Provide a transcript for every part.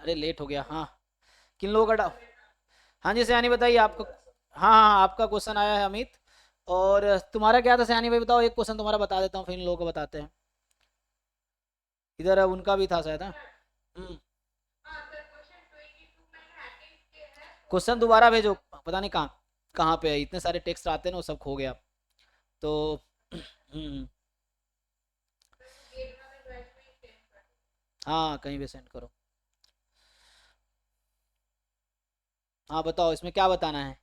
अरे लेट हो गया। हाँ, किन लोगों का हाँ जी सयानी बताइए आपका। हाँ हाँ हाँ, आपका क्वेश्चन आया है अमित। और तुम्हारा क्या था सयानी भाई, बताओ, एक क्वेश्चन तुम्हारा बता देता हूँ फिर इन लोगों को बताते हैं। इधर अब उनका भी था शायद। हाँ। हम्म। क्वेश्चन दोबारा भेजो, पता नहीं कहाँ कहाँ पे है, इतने सारे टेक्स्ट आते हैं ना, वो सब खो गया। तो हाँ कहीं भी सेंड करो। हाँ बताओ इसमें क्या बताना है।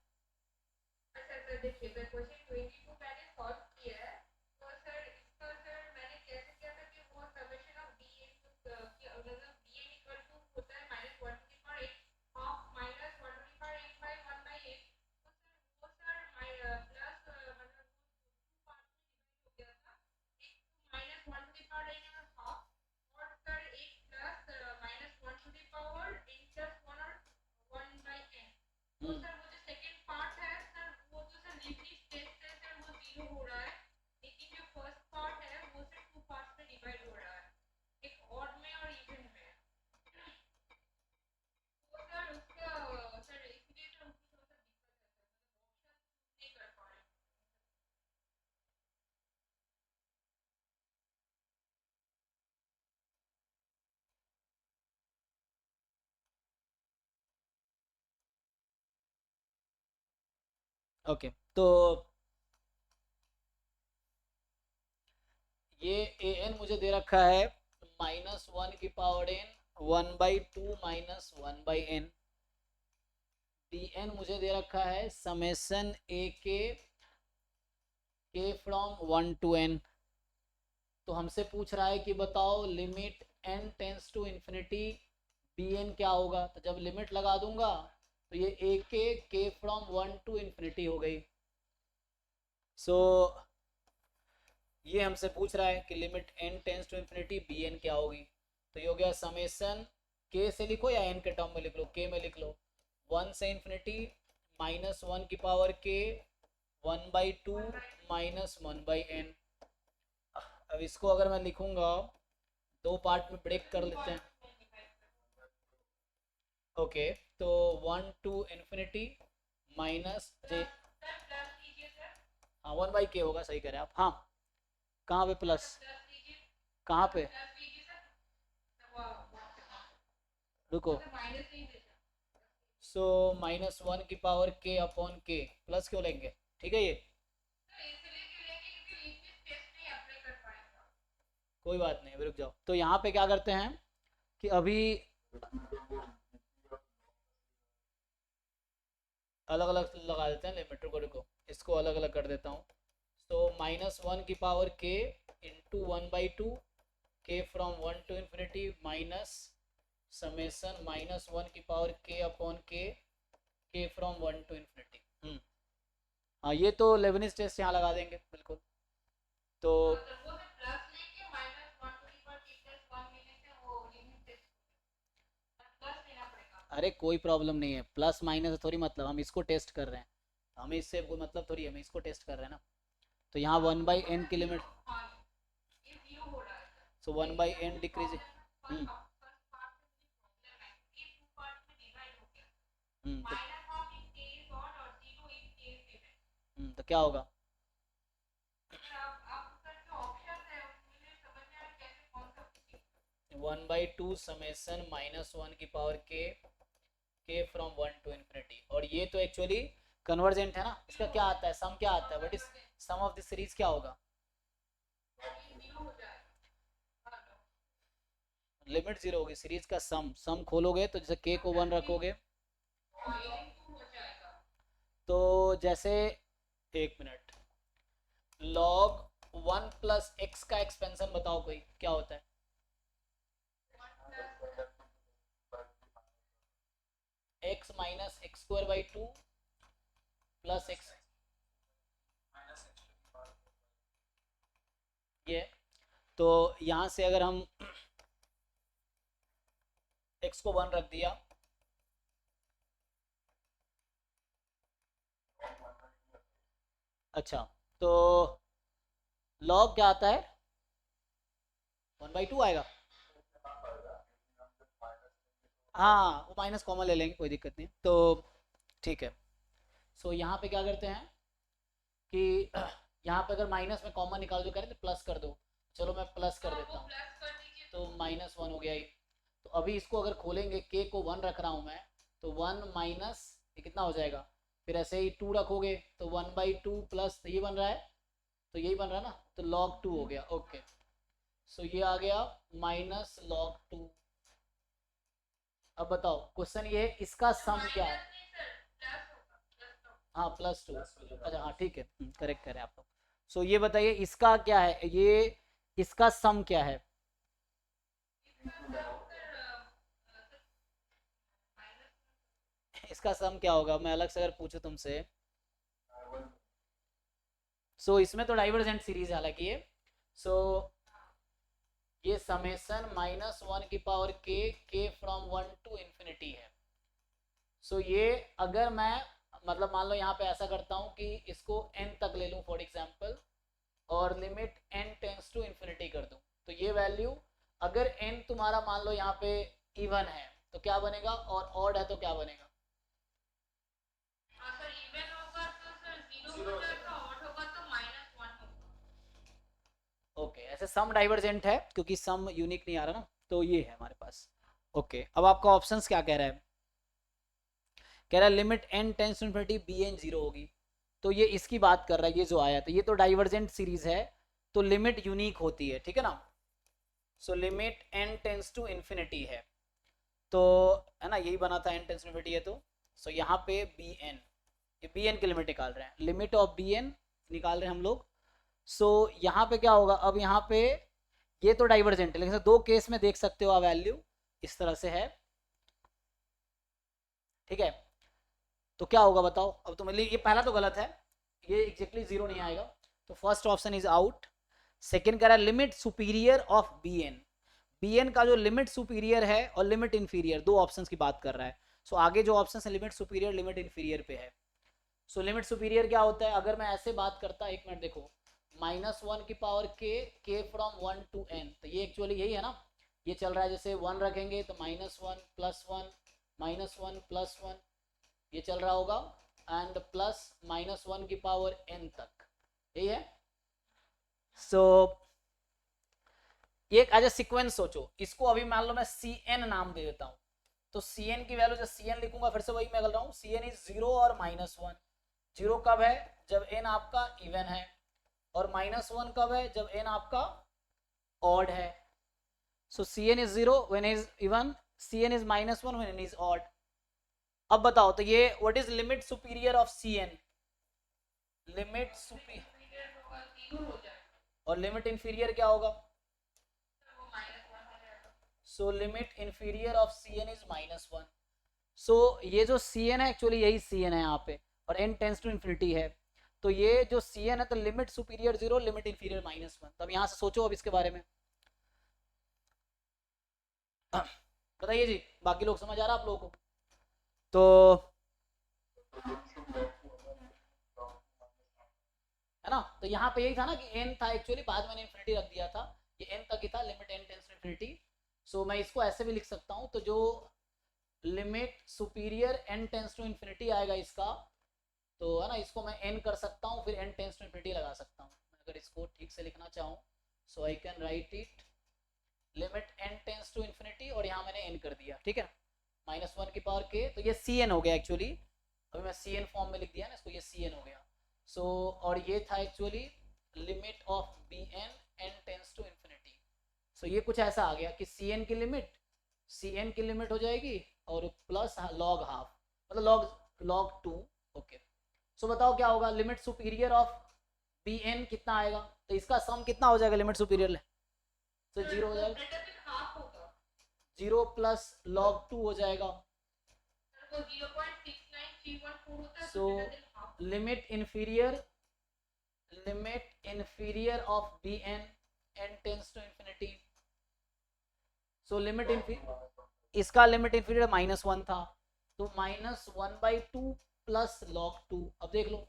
हम्म। ओके, तो ये ए एन मुझे दे रखा है -1 की power n 1/2 -1/n। D N मुझे दे रखा है समेसन के फ्रॉम 1 to n। तो हमसे पूछ रहा है कि बताओ limit n tends to infinity b n क्या होगा। तो जब लिमिट लगा दूंगा तो ये के फ्रॉम 1 to इन्फिनिटी हो गई। सो ये हमसे पूछ रहा है कि limit n tends to infinity b n क्या होगी। तो ये हो गया समेसन के से लिखो या n के टर्म में लिख लो, के में लिख लो। 1 से इन्फिनिटी -1 की पावर k 1/2 -1/n। अब इसको अगर मैं लिखूंगा, दो पार्ट में ब्रेक कर लेते हैं। ओके, तो 1 to इन्फिनिटी माइनस जे, हाँ 1/k होगा, सही कह रहे हैं आप। हाँ, कहाँ पे प्लस, कहाँ पे, रुको। सो -1 की पावर k/k प्लस क्यों लेंगे, ठीक है ये, कोई बात नहीं, अभी रुक जाओ। तो यहाँ पे क्या करते हैं कि अभी अलग अलग लगा देते हैं लिमिटर को, रुको इसको अलग अलग कर देता हूँ। तो -1 की power k into 1/2 k from 1 to infinity minus summation -1 की power k/k k from 1 to infinity. हाँ ये तो लेबनिज टेस्ट यहाँ लगा देंगे बिल्कुल। तो अरे कोई प्रॉब्लम नहीं है, प्लस माइनस थोड़ी मतलब, हम इसको टेस्ट कर रहे हैं, हमें इससे कोई मतलब थोड़ी है, हम इसको टेस्ट कर रहे हैं ना। तो यहाँ 1/n की लिमिट, सो 1/n डिक्रीज। हम्म। तो, तो क्या होगा। 1/2 समेसन -1 की power k from 1 to infinity. और ये तो एक्चुअली कन्वर्जेंट है ना, इसका क्या आता है, सम क्या आता है, what is sum of the series क्या होगा। लिमिट जीरो होगी, सीरीज का सम, सम खोलोगे तो जैसे k को 1 रखोगे, तो जैसे, एक मिनट, log 1 + x का एक्सपेंशन बताओ कोई क्या होता है। x - x²/2 प्लस x, ये। तो यहाँ से अगर हम x को 1 रख दिया, अच्छा, तो log क्या आता है, 1/2 आएगा। हाँ वो माइनस कॉमन ले लेंगे, कोई दिक्कत नहीं, तो ठीक है। सो यहाँ पे क्या करते हैं कि यहाँ पे अगर माइनस में कॉमन निकाल दो कह रहे तो प्लस कर दो, चलो मैं प्लस कर देता हूँ, तो माइनस वन हो गया ये। तो अभी इसको अगर खोलेंगे, के को वन रख रहा हूँ मैं, तो वन माइनस ये कितना हो जाएगा, फिर ऐसे ही टू रखोगे तो वन बाई टू प्लस ये बन रहा है, तो यही बन रहा है ना, तो लॉग टू हो गया। ओके, सो ये आ गया माइनस लॉग टू। अब बताओ क्वेश्चन ये है इसका सम क्या है। हाँ प्लस टू, अच्छा हाँ ठीक है, करेक्ट करें आप लोग। सो ये बताइए इसका क्या है, ये इसका सम क्या है। इसका सम क्या होगा, मैं अलग से अगर पूछूं तुमसे। सो इसमें तो डाइवर्जेंट सीरीज है हालांकि ये। सो ये समेसन माइनस वन की पावर के फ्रॉम वन टू इन्फिनिटी है। सो ये अगर मैं मतलब मान लो यहाँ पे ऐसा करता हूँ कि इसको n तक ले लूँ फॉर एग्जाम्पल, और limit n tends to infinity कर दूँ, तो ये वैल्यू अगर n तुम्हारा मान लो यहाँ पे इवन है तो क्या बनेगा, और ऑड है तो क्या बनेगा। ओके ऐसे सम डाइवर्जेंट है क्योंकि सम यूनिक नहीं आ रहा ना, तो ये है हमारे पास। ओके अब आपका ऑप्शंस क्या कह रहा है, कह रहा है limit n tends to infinity b n zero होगी, तो ये इसकी बात कर रहा है, ये जो आया तो ये तो डाइवर्जेंट सीरीज है, तो लिमिट यूनिक होती है, ठीक है ना। So limit n tends to infinity है, तो है ना यही बना था n टेंस टू इन्फिनिटी है, तो सो यहाँ पे बी एन, ये बी एन की लिमिट निकाल रहे हैं, लिमिट ऑफ बी एन निकाल रहे हैं हम लोग। सो यहाँ पे क्या होगा, अब यहाँ पे ये तो डाइवर्जेंट है, लेकिन दो केस में देख सकते हो आप वैल्यू इस तरह से है, ठीक है। तो क्या होगा बताओ, अब तो मतलब ये पहला तो गलत है, ये एग्जैक्टली जीरो नहीं आएगा, तो first option is out. Second कह रहा है limit superior of b n, b n का जो लिमिट सुपीरियर है और लिमिट इंफीरियर, दो ऑप्शंस की बात कर रहा है। सो आगे जो ऑप्शन है लिमिट सुपीरियर लिमिट इंफीरियर पे है। सो लिमिट सुपीरियर क्या होता है, अगर मैं ऐसे बात करता, एक मिनट देखो, माइनस वन की पावर के फ्रॉम वन टू एन, तो ये एक्चुअली यही है ना, ये चल रहा है जैसे वन रखेंगे तो minus one plus one minus one plus one, ये चल रहा होगा, एंड प्लस माइनस वन की पावर एन तक, यही है। सो एक एज ए सिक्वेंस सोचो, इसको अभी मान लो मैं सी एन नाम दे देता हूँ, तो सी एन की वैल्यू जब सी एन लिखूंगा, फिर से वही मैं कर रहा हूँ, सी एन इज जीरो और माइनस वन। जीरो कब है, जब एन आपका इवन है, और माइनस वन कब है, जब एन आपका ऑड है। So c n is zero when is even, c n is minus one when is odd. अब बताओ तो ये what is limit superior of c n, limit superior, और लिमिट इंफीरियर क्या होगा, so limit inferior of c n is minus one. So ये जो C N है एक्चुअली यही सी एन है यहाँ पे, और एन टेंस टू इन्फिनिटी है, तो ये जो सी एन है तो limit superior zero limit inferior minus one. तब यहाँ से सोचो अब इसके बारे में, बताइए जी, बाकी लोग समझ आ रहा है आप लोगों को। तो है ना, तो यहाँ पे यही था ना कि एन था एक्चुअली, बाद में इन्फिनिटी रख दिया था, ये एन तक ही था, limit n tends to infinity. So मैं इसको ऐसे भी लिख सकता हूँ, तो जो limit superior n tends to infinity आएगा इसका, तो है ना इसको मैं एन कर सकता हूँ, फिर एन टेंस टू इन्फिनिटी लगा सकता हूँ, अगर इसको ठीक से लिखना चाहूँ। So I can write it limit n tends to infinity, और यहाँ मैंने एन कर दिया, ठीक है, माइनस वन की पावर के, तो ये सी एन हो गया एक्चुअली, अभी मैं सी एन फॉर्म में लिख दिया ना इसको, ये सी एन हो गया। सो और ये था actually limit of b n n tends to infinity. So ये कुछ ऐसा आ गया कि सी एन की लिमिट हो जाएगी, और प्लस लॉग हाफ, मतलब log log two. Okay, so बताओ क्या होगा, limit superior of b n कितना आएगा, तो इसका सम कितना हो जाएगा लिमिट सुपीरियर, तो जीरो हो जाएगा, जीरो प्लस लॉग टू हो जाएगा। So limit inferior of b n n tends to infinity. So limit इसका लिमिट इंफीरियर माइनस वन था, तो minus one by two plus log two. अब देख लो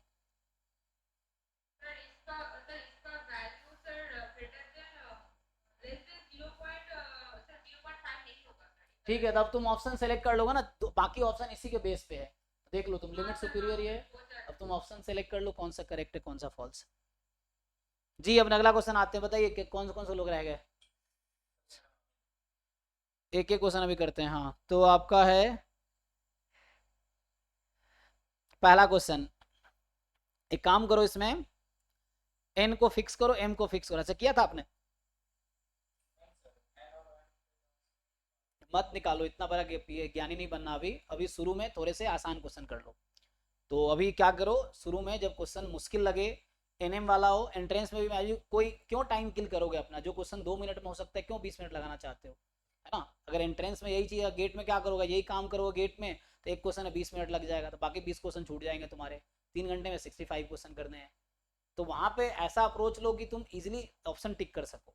ठीक है, तब तुम ऑप्शन सेलेक्ट कर लोगे ना, तो बाकी ऑप्शन इसी के बेस पे है। देख लो तुम, लिमिट सुपीरियर ये है। अब तुम ऑप्शन सेलेक्ट कर लो कौन सा करेक्ट है कौन सा फॉल्स। जी अब अगला क्वेश्चन आते हैं, बताइए कि कौन से लोग रह गए। एक एक क्वेश्चन अभी करते हैं। हाँ तो आपका है पहला क्वेश्चन। एक काम करो, इसमें एन को फिक्स करो, एम को फिक्स करो। ऐसा किया था आपने? मत निकालो, इतना बड़ा ज्ञानी नहीं बनना अभी। अभी शुरू में थोड़े से आसान क्वेश्चन कर लो। तो अभी क्या करो, शुरू में जब क्वेश्चन मुश्किल लगे, एनएम वाला हो, एंट्रेंस में भी मैं कोई क्यों टाइम किल करोगे अपना? जो क्वेश्चन 2 मिनट में हो सकता है क्यों 20 मिनट लगाना चाहते हो, है ना? अगर एंट्रेंस में यही चीज़, गेट में क्या करोगे, यही काम करोगे गेट में, तो एक क्वेश्चन में 20 मिनट लग जाएगा, तो बाकी 20 क्वेश्चन छूट जाएंगे तुम्हारे। 3 घंटे में 65 क्वेश्चन करने हैं। तो वहाँ पे ऐसा अप्रोच लो कि तुम इजिली ऑप्शन टिक कर सको।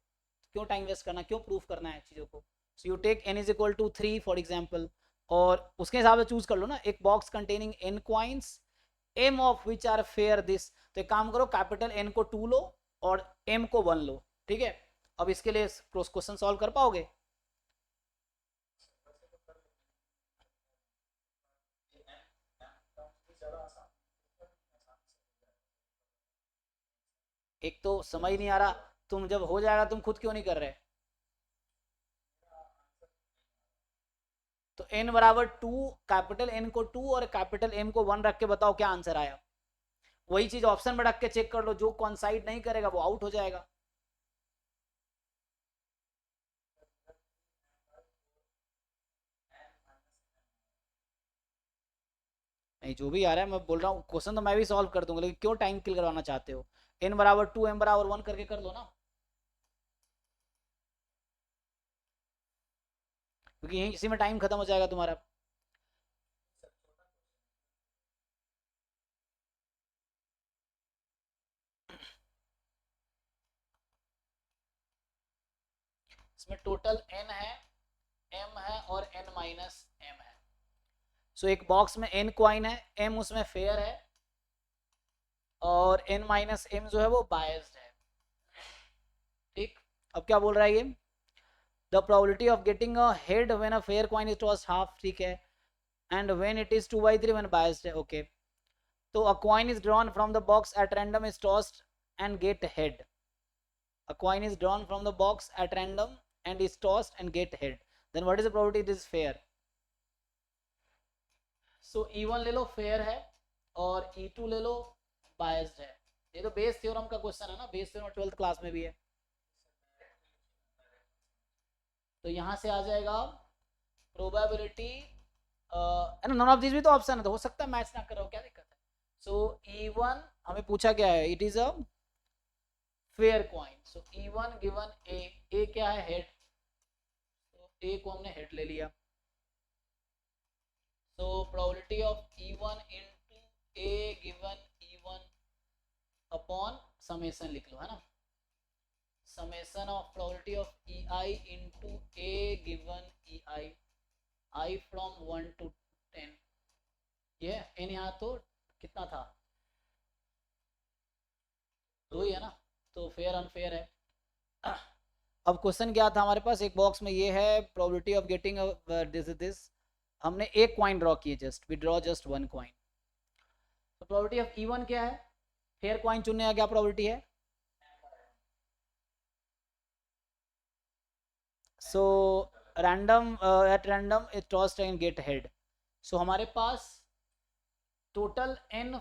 क्यों टाइम वेस्ट करना, क्यों प्रूफ करना है चीज़ों को। So you take n is equal to 3 for example, और उसके हिसाब से चूज कर लो ना, एक box containing n coins m of which are fair this. तो एक काम करो, कैपिटल n को 2 लो और m को 1 लो, ठीक है? अब इसके लिए क्वेश्चन सॉल्व कर पाओगे? एक तो समझ नहीं आ रहा, तुम जब हो जाएगा तुम खुद क्यों नहीं कर रहे? तो n बराबर 2, कैपिटल n को 2 और कैपिटल m को 1 रख के बताओ क्या आंसर आया। वही चीज ऑप्शन में रख के चेक कर लो, जो कॉन्साइड नहीं करेगा वो आउट हो जाएगा। नहीं, जो भी आ रहा है मैं बोल रहा हूँ, क्वेश्चन तो मैं भी सॉल्व कर दूंगा, लेकिन क्यों टाइम किल करवाना चाहते हो? n बराबर 2 m बराबर 1 करके कर लो ना, क्योंकि यही इसी में टाइम खत्म हो जाएगा तुम्हारा। इसमें टोटल n है, m है और n माइनस m है। सो एक बॉक्स में n क्वाइन है, m उसमें फेयर है, और n माइनस m जो है वो बायस्ड है। ठीक, अब क्या बोल रहा है ये, the probability of getting a head when a fair coin is tossed half, ठीक है, and when it is 2/3 when biased है, ओके। तो a coin is drawn from the box at random is tossed and get head. A coin is drawn from the box at random and is tossed and get head. Then what is the probability it is fair? So E1 ले लो fair है, और E2 ले लो biased है। ये तो Bayes theorem का question है ना, बेस थ्योरम 12th क्लास में भी है। तो यहाँ से आ जाएगा प्रोबेबिलिटी, नन ऑफ दिस भी तो ऑप्शन है, तो हो सकता है मैच ना करो, क्या दिक्कत है? सो E1 हमें पूछा क्या है, it is a fair coin. So E1 given A क्या है, हेड, तो ए को हमने हेड ले लिया। तो probability of E1 into A given E1 upon summation लिख लो, है ना, summation of probability of EI into A given EI, I from 1 to 10। ये n यहाँ तो कितना था, 2 ही है ना, तो फेयर अनफेयर है। अब क्वेश्चन क्या था हमारे पास, एक बॉक्स में ये है प्रोबेबिलिटी ऑफ गेटिंग दिस, हमने एक क्वाइन ड्रॉ किए, just we draw just one coin. तो प्रोबेबिलिटी ऑफ E1 क्या है, फेयर क्वाइन चुनने का क्या प्रोबेबिलिटी है? So random, at random it tossed and get head. So हमारे पास टोटल n,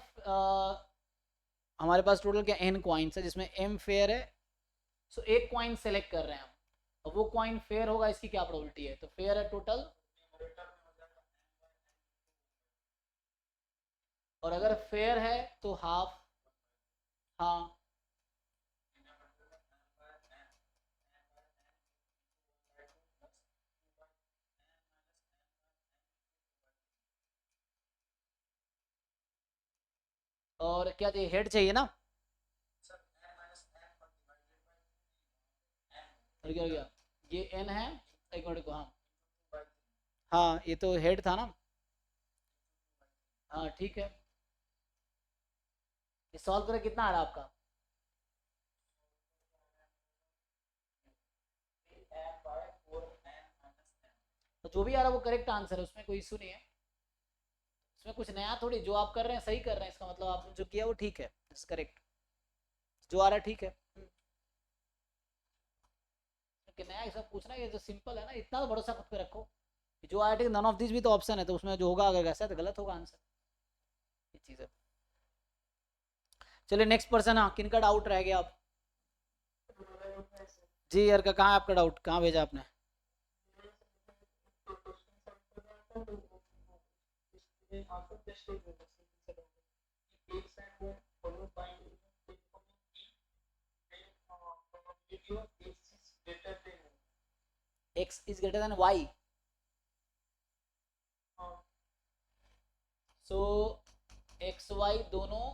हमारे पास टोटल क्या n क्वाइंस है, जिसमें m फेयर है। सो एक क्वाइन सेलेक्ट कर रहे हैं हम, अब वो क्वाइन फेयर होगा, इसकी क्या प्रोबेबिलिटी है? तो फेयर है टोटल, और अगर फेयर है तो हाफ। हाँ, और क्या चाहिए, हेड चाहिए ना? और क्या हो गया, ये n है, एक मिनट को, हाँ हाँ, ये तो हेड था ना। हाँ ठीक है, ये सॉल्व करें कितना आ रहा है आपका? तो जो भी आ रहा है वो करेक्ट आंसर है, उसमें कोई इशू नहीं है। इसमें कुछ नया थोड़ी, जो आप कर रहे हैं सही कर रहे हैं, इसका मतलब आपने जो किया वो ठीक है, इट्स करेक्ट, जो आ रहा है ठीक है। कि नया ये सब पूछना, ये जो सिंपल है ना, इतना तो भरोसा खुद पे रखो कि जो आया ठीक, नन ऑफ दिस भी तो ऑप्शन है, तो उसमें जो होगा अगर ऐसा है तो गलत होगा आंसर, ये चीज़ है। चलिए नेक्स्ट पर्सन, हाँ किन का डाउट रह गया आप? जी यार का, कहाँ है आपका डाउट, कहाँ भेजा आपने? X is greater than y, so x y दोनों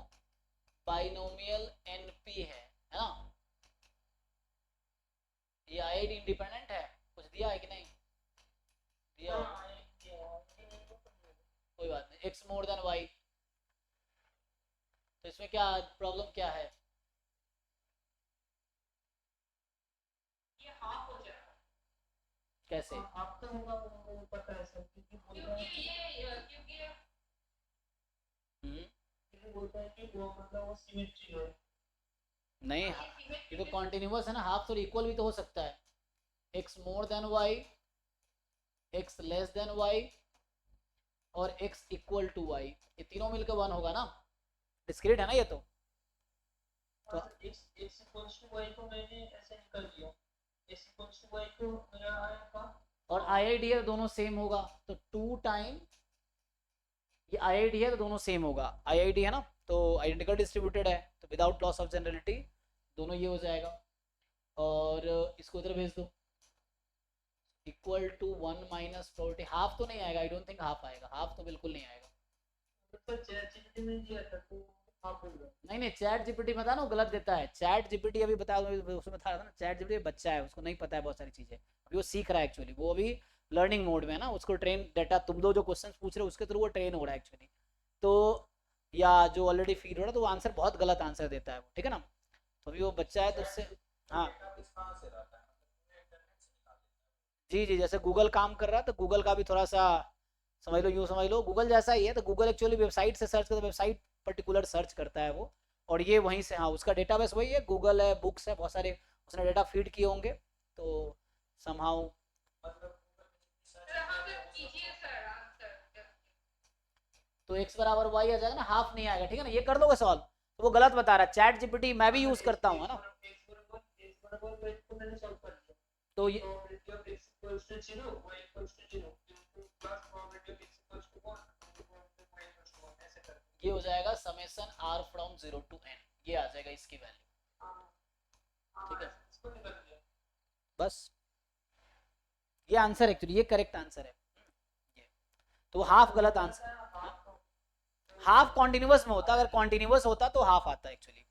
बाइनोमियल एनपी है ना? ये आईआईडी इंडिपेंडेंट है, कुछ दिया है कि नहीं दिया? कोई बात नहीं, एक्स मोर देन वाई, तो इसमें क्या प्रॉब्लम क्या है? कैसे? आपका होगा वो पता है सर, क्योंकि बोलता है कि वो मतलब वो सिमेट्री है। नहीं, ये तो कॉन्टिन्यूस है ना, हाफ तो इक्वल भी तो हो सकता है, x more than y, x less than y, और एक्स इक्वल टू वाई, ये तीनों मिलकर वन होगा ना, डिस्क्रीट है ना ये तो। एक्स इक्वल्स टू वाई को मैंने ऐसे निकाल दिया, एक्स इक्वल्स टू वाई को मेरा आया था, और आई आई डी है तो दोनों सेम होगा, तो टू टाइम ये आई आई डी है तो दोनों सेम होगा, आई आई डी है ना, तो आइडेंटिकल डिस्ट्रीब्यूटेड है, तो विदाउट लॉस ऑफ जनरलिटी दोनों ये हो जाएगा, और इसको इधर भेज दो, equal to one minus probability, half तो नहीं आएगा, आई डोंट थिंक हाफ आएगा, हाफ तो बिल्कुल नहीं आएगा। तो चैट जीपीटी में दिया था तो हाफ होगा। नहीं नहीं, चैट जीपीटी में था ना वो गलत देता है, चैट जीपीटी अभी बताया उसमें था ना, चैट जीपीटी बच्चा है, उसको नहीं पता है बहुत सारी चीजें, अभी वो सीख रहा है एक्चुअली, वो अभी लर्निंग मोड में है ना, उसको ट्रेन डाटा तुम दो जो क्वेश्चन पूछ रहे हो उसके थ्रू वो ट्रेन हो रहा है एक्चुअली, तो या जो ऑलरेडी फीड हो रहा है तो वो आंसर बहुत गलत आंसर देता है वो, ठीक है ना, तो अभी वो बच्चा है तो उससे, हाँ जी जी, जैसे गूगल काम कर रहा है तो गूगल का भी थोड़ा सा समझ लो, यूँ समझ लो गूगल जैसा ही है, तो गूगल एक्चुअली वेबसाइट से सर्च करता है, वेबसाइट पर्टिकुलर सर्च करता है वो, और ये वहीं से, हाँ उसका डेटाबेस वही है, गूगल है, बुक्स है बहुत सारे, उसने डेटा फीड किए होंगे, तो समहाउ तो एक्स बराबर वाई आ जाएगा ना, हाफ नहीं आएगा, ठीक है ना, ये कर दोगे सॉल्व, तो वो गलत बता रहा है, चैट जीपीटी मैं भी यूज करता हूँ है ना, तो ये ये हो जाएगा summation r from 0 to n, ये आ जाएगा इसकी वैल्यू, ठीक है, बस ये आंसर एक्चुअली, ये करेक्ट आंसर है ये, तो हाफ गलत आंसर, हाफ कॉन्टिन्यूस में होता, अगर कॉन्टिन्यूस होता तो हाफ आता एक्चुअली,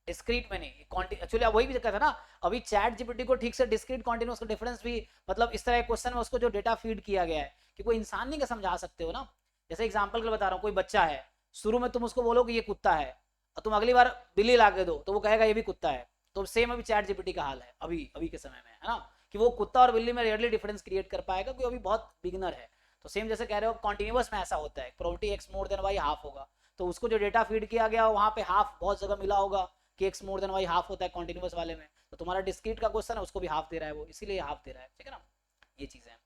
डिस्क्रीट में नहीं, एक्चुअली वही भी दिक्कत है ना, अभी चैट जीपीटी को ठीक से डिस्क्रीट कॉन्टिन्यूस का डिफरेंस भी, मतलब इस तरह क्वेश्चन में उसको जो डेटा फीड किया गया है कि कोई इंसान नहीं का समझा सकते हो ना, जैसे एग्जांपल के लिए बता रहा हूँ, कोई बच्चा है, शुरू में तुम उसको बोलो कि ये कुत्ता है, और तुम अगली बार बिल्ली ला के दो तो वो कहेगा ये भी कुत्ता है, तो सेम अभी चैट जीपीटी का हाल है अभी अभी के समय में, है ना, कि वो कुत्ता और बिल्ली में रेयरली डिफरेंस क्रिएट कर पाएगा, क्योंकि अभी बहुत बिगिनर है, तो सेम जैसे कह रहे हो कॉन्टिन्यूस में ऐसा होता है, probability x more than y half होगा, तो उसको जो डेटा फीड किया गया वहां पे हाफ बहुत जगह मिला होगा, कि x more than y half होता है कॉन्टिन्यूस वाले में, तो तुम्हारा डिस्क्रीट का क्वेश्चन है उसको भी हाफ दे रहा है वो, इसीलिए हाफ दे रहा है, ठीक है ना, ये चीजें हैं।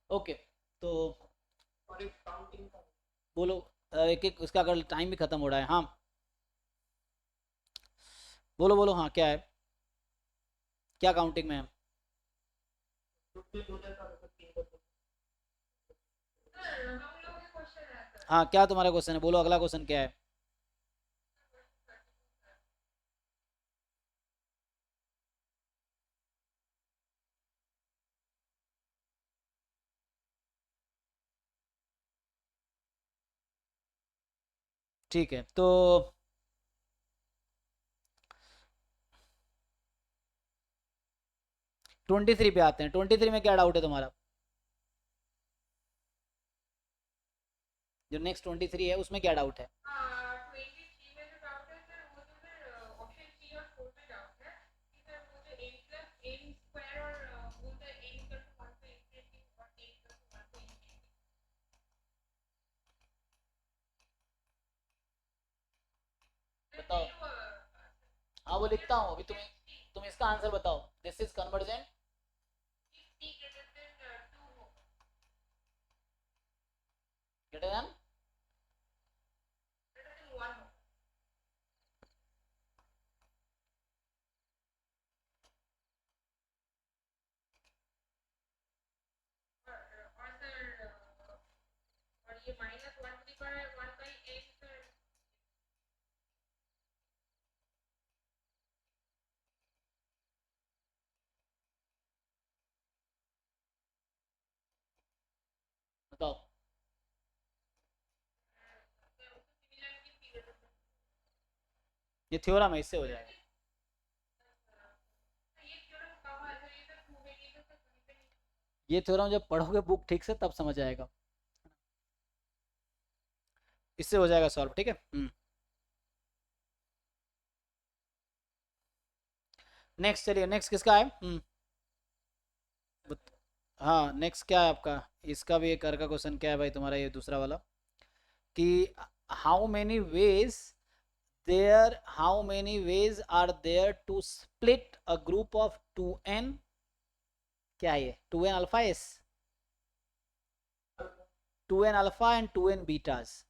ओके, तो बोलो, एक एक उसका अगर टाइम भी खत्म हो रहा है, हाँ बोलो बोलो, हाँ क्या है, क्या काउंटिंग में है? हाँ क्या तुम्हारा क्वेश्चन है, बोलो अगला क्वेश्चन क्या है? ठीक है, तो 23 पे आते हैं, 23 में क्या डाउट है तुम्हारा? जो नेक्स्ट 23 है उसमें क्या डाउट है? वो लिखता हूँ अभी, तुम इसका आंसर बताओ। This is convergent greater than बताओ। ये थ्योरम है, इससे हो जाएगा। ये थ्योरम जब पढ़ोगे बुक ठीक से तब समझ आएगा, इससे हो जाएगा सॉल्व, ठीक है। नेक्स्ट चलिए, नेक्स्ट किसका है? हाँ नेक्स्ट क्या है आपका? इसका भी एक कर का क्वेश्चन क्या है भाई तुम्हारा, ये दूसरा वाला, कि how many ways are there to split a group of 2n, क्या है ये? 2n alpha s, 2n alpha and 2n betas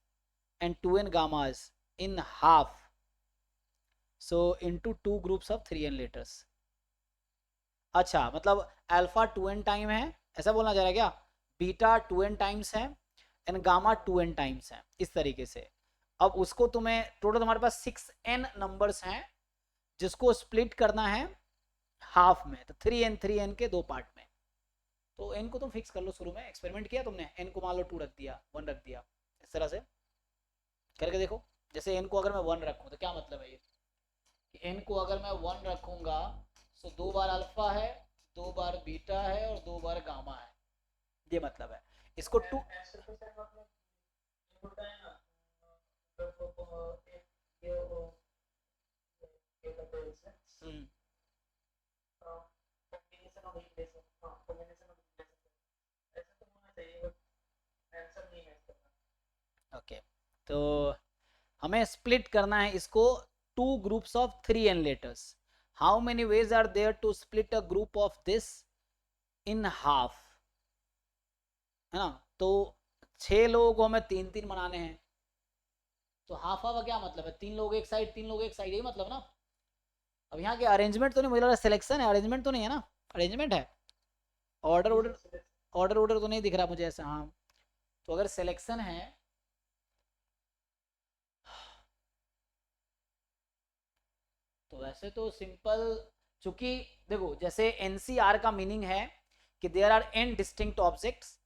and 2n gammas in half, so into two groups of 3n letters। अच्छा मतलब alpha 2n time है, ऐसा बोलना चाह रहा है क्या? बीटा 2n टाइम्स है एंड गामा 2n टाइम्स है, इस तरीके से। अब उसको तुम्हें टोटल तुम्हारे पास 6n नंबर्स हैं जिसको स्प्लिट करना है हाफ में, तो 3n के दो पार्ट में। तो n को तुम फिक्स कर लो, शुरू में एक्सपेरिमेंट किया तुमने, n को मान लो 2 रख दिया, 1 रख दिया, इस तरह से करके देखो। जैसे n को अगर मैं 1 रखूँ तो क्या मतलब है ये, कि n को अगर मैं 1 रखूँगा तो 2 बार अल्फा है, 2 बार बीटा है और 2 बार गामा है, ये मतलब है। इसको 2 ऐसे तो सर मतलब ये होता है ना, मतलब एक ये कहते हैं इसे कॉम्बिनेशन ऑफ इक्वेशन, हाँ कॉम्बिनेशन ऑफ इक्वेशन, ऐसा तो होना चाहिए, बट आंसर नहीं मैच करना। ओके, तो हमें स्प्लिट करना है इसको 2 groups of 3n letters. How many ways are there to split a group of this in half, है ना? तो 6 लोगों को हमें 3 बनाने हैं, तो हाफ हाफ का क्या मतलब है? 3 लोग एक साइड, 3 लोग एक साइड, यही मतलब ना। अब यहाँ के अरेंजमेंट तो नहीं, मुझे लग रहा है सिलेक्शन है, अरेंजमेंट तो नहीं है ना? अरेंजमेंट है, ऑर्डर ऑर्डर तो नहीं दिख रहा मुझे ऐसा। हाँ तो अगर सिलेक्शन है तो वैसे तो सिंपल, चूंकि देखो जैसे एनसीआर का मीनिंग है कि there are n distinct objects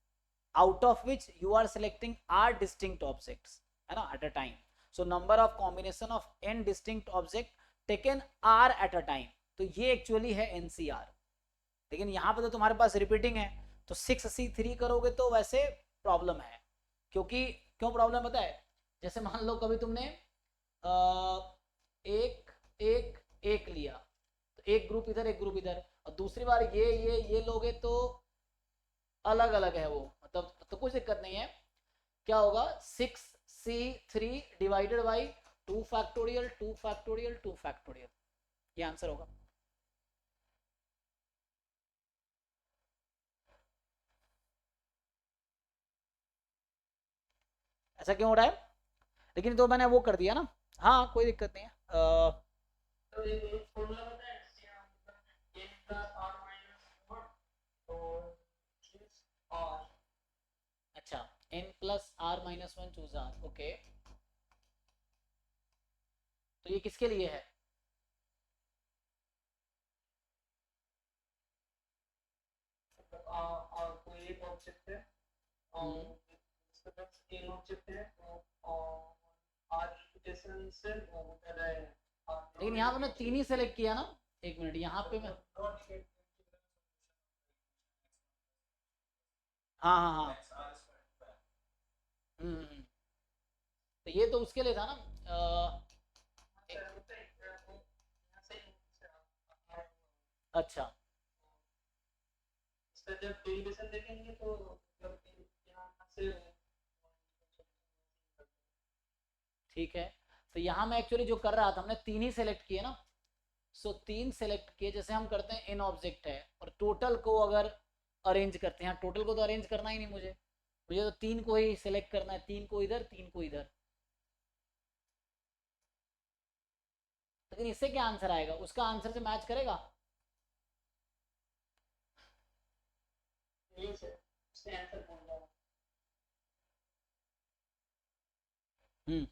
out of which you are selecting r distinct objects, है ना, at a time. So number of combination of n distinct object taken r at a time, तो ये actually है NCR. लेकिन यहाँ पे तो तुम्हारे पास रिपीटिंग है, तो 6c3 करोगे तो वैसे प्रॉब्लम है। क्योंकि क्यों प्रॉब्लम पता है? जैसे मान लो कभी तुमने एक एक एक लिया, तो एक ग्रुप इधर एक ग्रुप इधर, और दूसरी बार ये लोगे तो अलग अलग है वो, मतलब तो कुछ दिक्कत नहीं है। क्या होगा? 6c3 divided by 2 factorial 2 factorial 2 factorial, ये आंसर होगा। ऐसा क्यों हो रहा है? लेकिन तो मैंने वो कर दिया ना, हाँ कोई दिक्कत नहीं है। तो ये एक फॉर्मूला होता है जिसका मतलब n प्लस r माइनस 1 और चूज r। अच्छा, n plus r minus 1 choose r, okay. तो ये किसके लिए है? कोई एक ऑब्जेक्ट है और इसके पास तीन ऑब्जेक्ट है, और r इक्वेशन से वो कर रहा है। लेकिन यहाँ तुमने 3 ही सेलेक्ट किया ना, एक मिनट यहाँ पे मैं, हाँ हाँ हाँ, तो ये तो उसके लिए था ना। अच्छा इसका जब डेरिवेशन देखेंगे तो जब यहाँ से ठीक है, तो यहाँ मैं एक्चुअली जो कर रहा था, हमने 3 ही सेलेक्ट किए ना, सो 3 सेलेक्ट किए, जैसे हम करते हैं इन ऑब्जेक्ट है और टोटल को अगर अरेंज करते हैं, टोटल को तो अरेंज करना ही नहीं मुझे तो 3 को ही सिलेक्ट करना है, 3 को इधर 3 को इधर। लेकिन इससे क्या आंसर आएगा, उसका आंसर से मैच करेगा? नहीं सर, उसने आंसर बोल दिया।